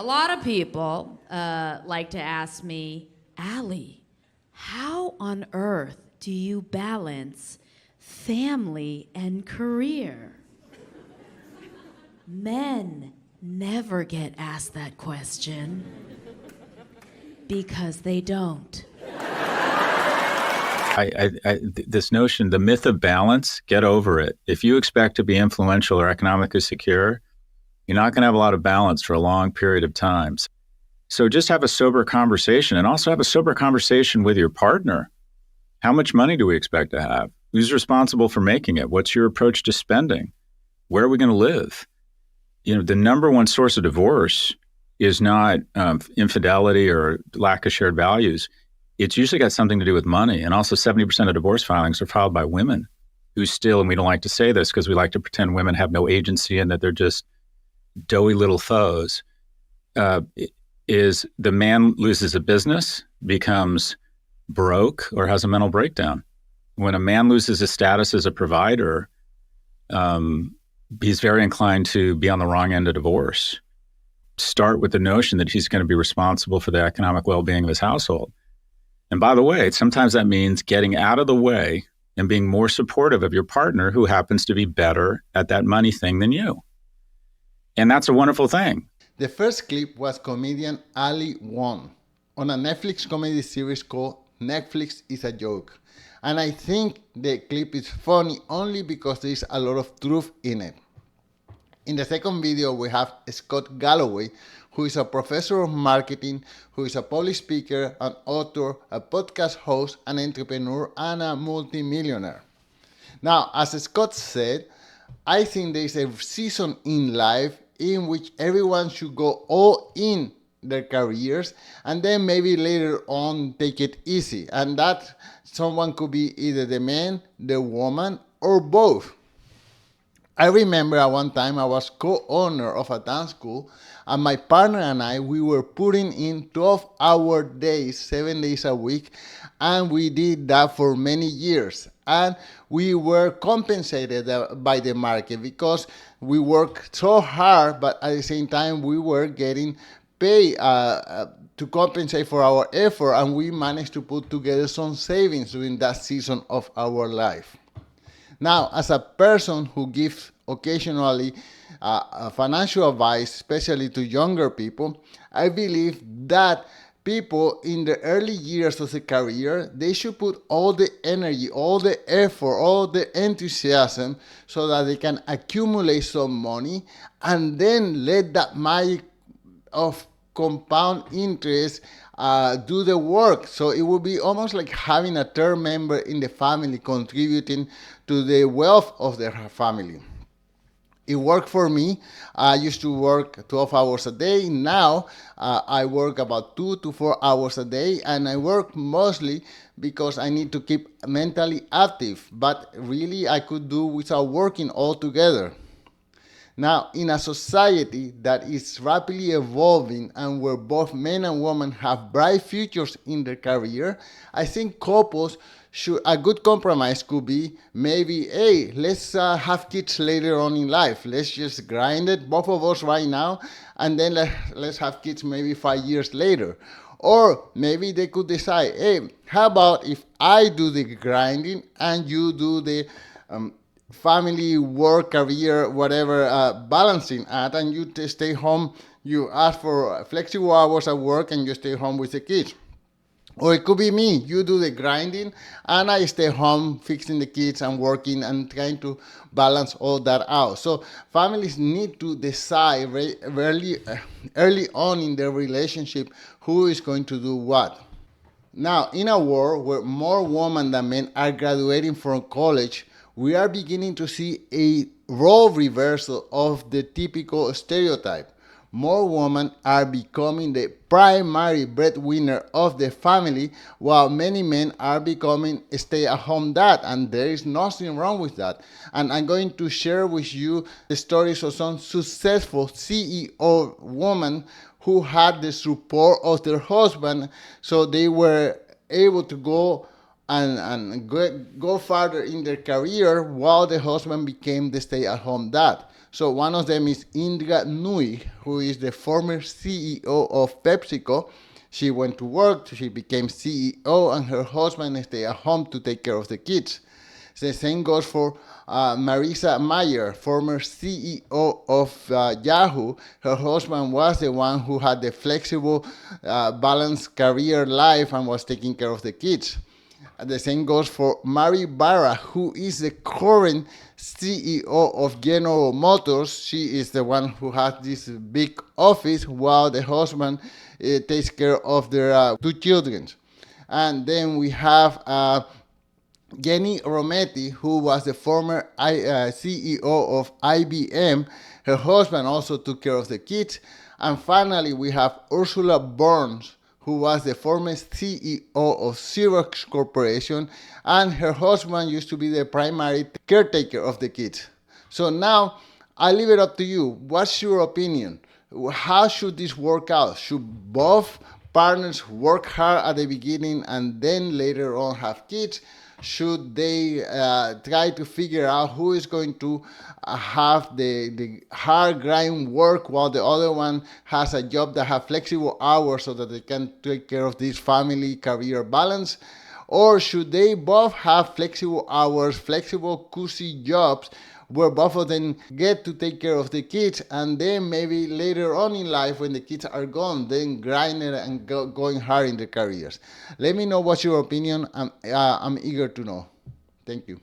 A lot of people like to ask me, Ali, how on earth do you balance family and career? Men never get asked that question because they don't. This notion, the myth of balance, get over it. If you expect to be influential or economically secure, you're not going to have a lot of balance for a long period of time. So just have a sober conversation, and also have a sober conversation with your partner. How much money do we expect to have? Who's responsible for making it? What's your approach to spending? Where are we going to live? The number one source of divorce is not infidelity or lack of shared values. It's usually got something to do with money. And also 70% of divorce filings are filed by women who still, and we don't like to say this because we like to pretend women have no agency and that they're just doughy little foes, is the man loses a business, becomes broke, or has a mental breakdown. When a man loses his status as a provider, he's very inclined to be on the wrong end of divorce. Start with the notion that he's going to be responsible for the economic well-being of his household. And by the way, sometimes that means getting out of the way and being more supportive of your partner who happens to be better at that money thing than you. And that's a wonderful thing. The first clip was comedian Ali Wong on a Netflix comedy series called Netflix is a Joke. And I think the clip is funny only because there is a lot of truth in it. In the second video, we have Scott Galloway, who is a professor of marketing, who is a public speaker, an author, a podcast host, an entrepreneur, and a multimillionaire. Now, as Scott said, I think there is a season in life in which everyone should go all in their careers and then maybe later on take it easy. And that someone could be either the man, the woman, or both. I remember at one time I was co-owner of a dance school, and my partner and I, we were putting in 12-hour days, 7 days a week, and we did that for many years. And we were compensated by the market because we worked so hard, but at the same time we were getting paid to compensate for our effort, and we managed to put together some savings during that season of our life. Now, as a person who gives occasionally financial advice, especially to younger people, I believe that people in the early years of the career, they should put all the energy, all the effort, all the enthusiasm so that they can accumulate some money and then let that magic of compound interest do the work. So it would be almost like having a third member in the family contributing to the wealth of their family. It worked for me. I used to work 12 hours a day. Now I work about 2 to 4 hours a day, and I work mostly because I need to keep mentally active. But really, I could do without working altogether. Now, in a society that is rapidly evolving and where both men and women have bright futures in their career, I think couples a good compromise could be maybe, hey, let's have kids later on in life. Let's just grind it, both of us right now, and then let's have kids maybe 5 years later. Or maybe they could decide, hey, how about if I do the grinding and you do the family, work, career, whatever, balancing act, and you stay home, you ask for flexible hours at work and you stay home with the kids. Or it could be me, you do the grinding and I stay home fixing the kids and working and trying to balance all that out. So families need to decide early on in their relationship who is going to do what. Now, in a world where more women than men are graduating from college, we are beginning to see a role reversal of the typical stereotype. More women are becoming the primary breadwinner of the family, while many men are becoming a stay-at-home dad, and there is nothing wrong with that. And I'm going to share with you the stories of some successful CEO women who had the support of their husband, so they were able to go and go farther in their career while the husband became the stay-at-home dad. So one of them is Indra Nui, who is the former CEO of PepsiCo. She went to work, she became CEO, and her husband stayed at home to take care of the kids. The same goes for Marisa Mayer, former CEO of Yahoo. Her husband was the one who had the flexible, balanced career life and was taking care of the kids. The same goes for Mary Barra, who is the current CEO of General Motors. She is the one who has this big office while the husband takes care of their two children. And then we have Jenny Rometty, who was the former CEO of IBM. Her husband also took care of the kids. And finally, we have Ursula Burns, who was the former CEO of Xerox Corporation, and her husband used to be the primary caretaker of the kids. So now, I leave it up to you. What's your opinion? How should this work out? Should both partners work hard at the beginning and then later on have kids? Should they try to figure out who is going to have the hard grind work while the other one has a job that have flexible hours so that they can take care of this family career balance? Or should they both have flexible hours, flexible cozy jobs where both of them get to take care of the kids, and then maybe later on in life when the kids are gone, then grind it and going hard in their careers? Let me know what's your opinion. I'm eager to know. Thank you.